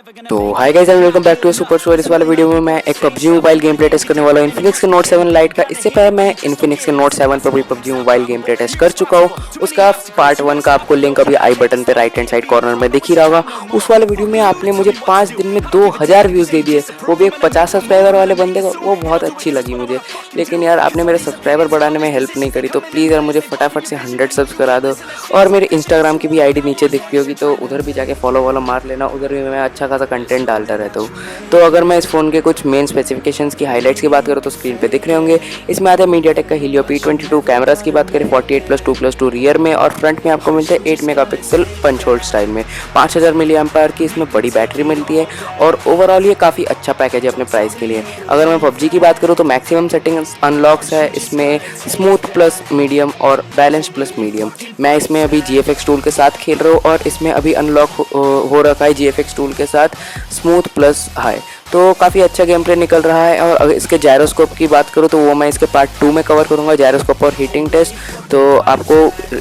तो hi guys and welcome back to super show. इस वाले वीडियो में मैं एक PUBG mobile game play test करने वाला हूँ इन्फिनिक्स के नोट 7 लाइट का। इससे पहले मैं इन्फिनिक्स के नोट 7 पर भी PUBG mobile game play test कर चुका हूँ। उसका पार्ट 1 का आपको लिंक अभी आई बटन पे राइट हैंड साइड कॉर्नर में दिख ही रहा होगा। उस वाले वीडियो में आपने मुझे 5 दिन में 2000 व्यूज़ दे दिए, वो भी एक 50 सब्सक्राइबर वाले बंदे को। वो बहुत अच्छी लगी मुझे, लेकिन यार आपने मेरे सब्सक्राइबर बढ़ाने में हेल्प नहीं करी। तो प्लीज़ यार मुझे फटाफट से 100 सब्स करा दो। और मेरे इंस्टाग्राम की भी आईडी नीचे दिखती होगी, तो उधर भी जाके फॉलो वॉलो मार लेना। उधर भी मैं अच्छा खासा कंटेंट डालता रहता हूँ। तो अगर मैं इस फ़ोन के कुछ मेन स्पेसिफिकेशंस की हाइलाइट्स की बात करूँ तो स्क्रीन पे दिख रहे होंगे। इसमें आता है मीडियाटेक का Helio P22। कैमरास की बात करें 48+2+2 रियर में, और फ्रंट में आपको मिलता है 8 मेगापिक्सल पंच होल स्टाइल में। 5000 मिली एम्पायर की इसमें बड़ी बैटरी मिलती है, और ओवरऑल ये काफ़ी अच्छा पैकेज है अपने प्राइस के लिए। अगर मैं पबजी की बात करूँ तो मैक्सिमम सेटिंग्स अनलॉक्स है इसमें स्मूथ प्लस मीडियम और बैलेंस प्लस मीडियम। मैं इसमें अभी GFX टूल के साथ खेल रहा हूँ, और इसमें अभी अनलॉक हो रखा है GFX टूल के साथ स्मूथ प्लस हाई। तो काफ़ी अच्छा गेम प्ले निकल रहा है। और अगर इसके जायरोस्कोप की बात करूँ तो वो मैं इसके पार्ट 2 में कवर करूँगा, जायरोस्कोप और हीटिंग टेस्ट। तो आपको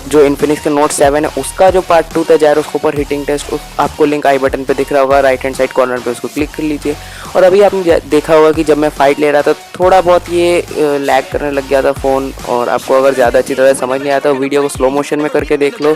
जो इन्फिनिक्स के नोट 7 है उसका जो पार्ट 2 था जायरोस्कोप और हीटिंग टेस्ट, आपको लिंक आई बटन पे दिख रहा होगा राइट हैंड साइड कॉर्नर पे, उसको क्लिक कर लीजिए। और अभी आपने देखा होगा कि जब मैं फाइट ले रहा था थोड़ा बहुत ये लैग करने लग गया था फ़ोन। और आपको अगर ज़्यादा अच्छी तरह समझ नहीं आता वीडियो को स्लो मोशन में करके देख लो।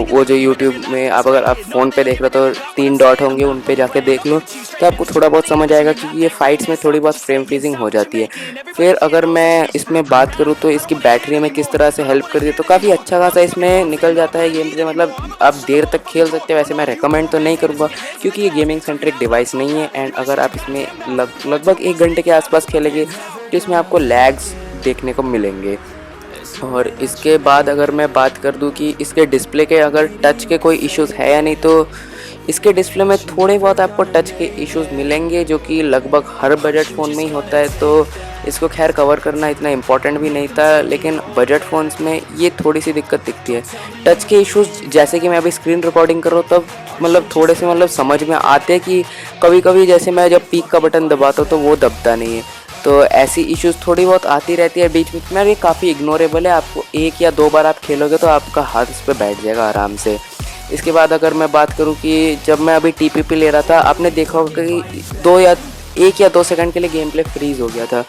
वो जो यूट्यूब में अगर आप फ़ोन पे देख रहे हो तो 3 डॉट होंगे, उन पे जाके देख लो तो आपको थोड़ा बहुत समझ आएगा कि ये फाइट्स में थोड़ी बहुत फ्रेम फ्रीजिंग हो जाती है। फिर अगर मैं इसमें बात करूँ तो इसकी बैटरी में किस तरह से हेल्प करती है, तो काफ़ी अच्छा खासा इसमें निकल जाता है गेम से। मतलब आप देर तक खेल सकते हैं। वैसे मैं रेकमेंड तो नहीं करूँगा क्योंकि ये गेमिंग सेंट्रिक डिवाइस नहीं है। एंड अगर आप इसमें लगभग 1 घंटे के आसपास खेलेंगे तो इसमें आपको लैग्स देखने को मिलेंगे। और इसके बाद अगर मैं बात कर दूं कि इसके डिस्प्ले के अगर टच के कोई इश्यूज़ है या नहीं, तो इसके डिस्प्ले में थोड़े बहुत आपको टच के इश्यूज़ मिलेंगे, जो कि लगभग हर बजट फ़ोन में ही होता है। तो इसको खैर कवर करना इतना इम्पॉर्टेंट भी नहीं था, लेकिन बजट फ़ोन्स में ये थोड़ी सी दिक्कत दिखती है। टच के इश्यूज़ जैसे कि मैं अभी स्क्रीन रिकॉर्डिंग कर रहा हूँ तब थोड़े से समझ में आते हैं कि कभी कभी जैसे मैं जब पीक का बटन दबाता हूँ तो वो दबता नहीं है। तो ऐसी इश्यूज़ थोड़ी बहुत आती रहती है बीच बीच में। ये काफ़ी इग्नोरेबल है। आपको 1 या 2 बार आप खेलोगे तो आपका हाथ इस पर बैठ जाएगा आराम से। इसके बाद अगर मैं बात करूं कि जब मैं अभी TPP ले रहा था, आपने देखा होगा कि 1 या 2 सेकंड के लिए गेम प्ले फ्रीज़ हो गया था।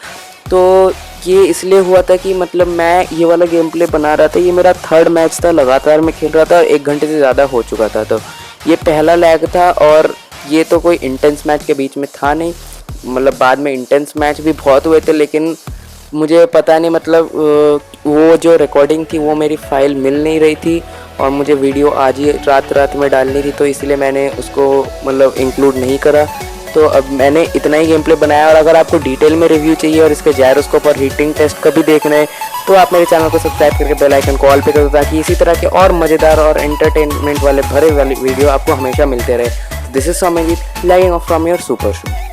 तो ये इसलिए हुआ था कि मैं ये वाला गेम प्ले बना रहा था। ये मेरा 3rd मैच था, लगातार मैं खेल रहा था, 1 घंटे से ज़्यादा हो चुका था। तो ये पहला लैग था, और ये तो कोई इंटेंस मैच के बीच में था नहीं। बाद में इंटेंस मैच भी बहुत हुए थे, लेकिन मुझे पता नहीं वो जो रिकॉर्डिंग थी वो मेरी फ़ाइल मिल नहीं रही थी, और मुझे वीडियो आज ही रात में डालनी थी, तो इसलिए मैंने उसको इंक्लूड नहीं करा। तो अब मैंने इतना ही गेम प्ले बनाया। और अगर आपको डिटेल में रिव्यू चाहिए और इसके जायरोस्कोप और हीटिंग टेस्ट का भी देखना है तो आप मेरे चैनल को सब्सक्राइब करके बेल आइकन को ऑल पे कर दो, ताकि इसी तरह के और मज़ेदार और एंटरटेनमेंट वाले भरे वाली वीडियो आपको हमेशा मिलते रहे। This is Sameer logging off from your super show.